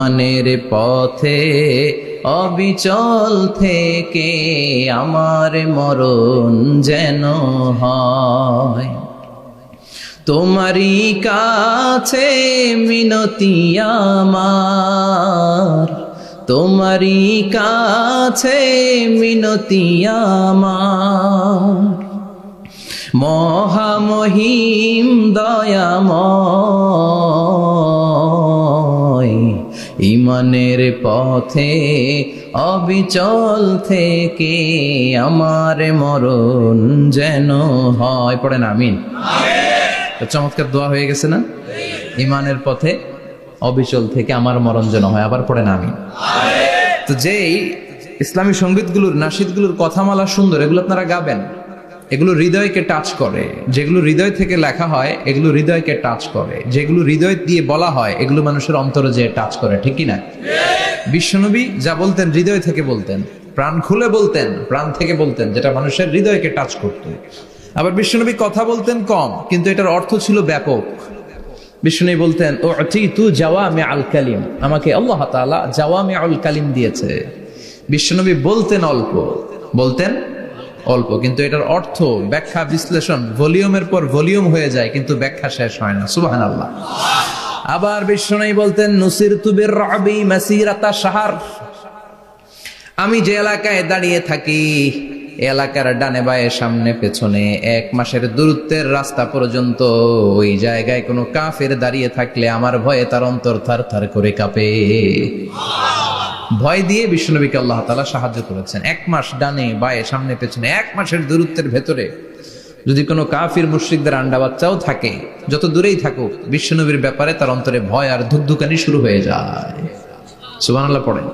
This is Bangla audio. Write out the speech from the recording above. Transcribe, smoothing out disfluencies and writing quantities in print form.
ইমানের পথে অবিচল থেকে আমার মরণ যেন হয়। তোমারই কাছে মিনতি আমার, তোমারই কাছে মিনতি আমার। মহামহিম দয়াময়, ইমানের পথে অবিচল থেকে আমার মরণ যেন হয়। পড়েন আমিন। চমৎকার দোয়া হয়ে গেছে না? ইমানের পথে অবিচল থেকে আমার মরণ যেন হয়। আবার পড়েন আমিন। তো যেই ইসলামী সঙ্গীতগুলোর নাশিদগুলোর কথামালা সুন্দর, এগুলো আপনারা গাবেন, এগুলো হৃদয়কে টাচ করে। যেগুলো হৃদয় থেকে লেখা হয় এগুলো হৃদয়কে টাচ করে। যেগুলো হৃদয় দিয়ে বলা হয় এগুলো মানুষের অন্তরে যে টাচ করে, ঠিক কি না? বিশ্বনবী যা বলতেন হৃদয় থেকে বলতেন, প্রাণ খুলে বলতেন, প্রাণ থেকে বলতেন, যেটা মানুষের হৃদয়কে টাচ করত। আবার বিশ্বনবী কথা বলতেন কম, কিন্তু এটার অর্থ ছিল ব্যাপক। বিশ্বনবী বলতেন উতিতু জাওয়ামিউল কালিম, আমাকে আল্লাহ তাআলা জাওয়ামিউল কালিম দিয়েছে। বিশ্বনবী বলতেন অল্প, বলতেন অল্প, কিন্তু এটার অর্থ ব্যাখ্যা বিশ্লেষণ ভলিউমের পর ভলিউম হয়ে যায়, কিন্তু ব্যাখ্যা শেষ হয় না। সুবহানাল্লাহ। আবার বিশ্বনবী বলতেন নুসিরতু বিররাবি মাসিরাতা শাহর, আমি যে এলাকায় দাঁড়িয়ে থাকি এলাকার ডানে বায়ে সামনে পেছনে 1 মাসের দূরত্বের রাস্তা পর্যন্ত ওই জায়গায় কোনো কাফের দাঁড়িয়ে থাকলে আমার ভয়ে তার অন্তর থার থার করে কাঁপে। ভয় দিয়ে বিশ্বনবীকে আল্লাহ তাআলা সাহায্য করেছেন। 1 মাস ডানে বায়ে সামনে পেছনে 1 মাসের দূরত্বের ভেতরে যদি কোনো কাফির মুশরিকদের আন্ডা বাচ্চাও থাকে, যত দূরেই থাকুক, বিশ্বনবীর ব্যাপারে তার অন্তরে ভয় আর ধুকধুকানি শুরু হয়ে যায়। সুবহানাল্লাহ পড়েন।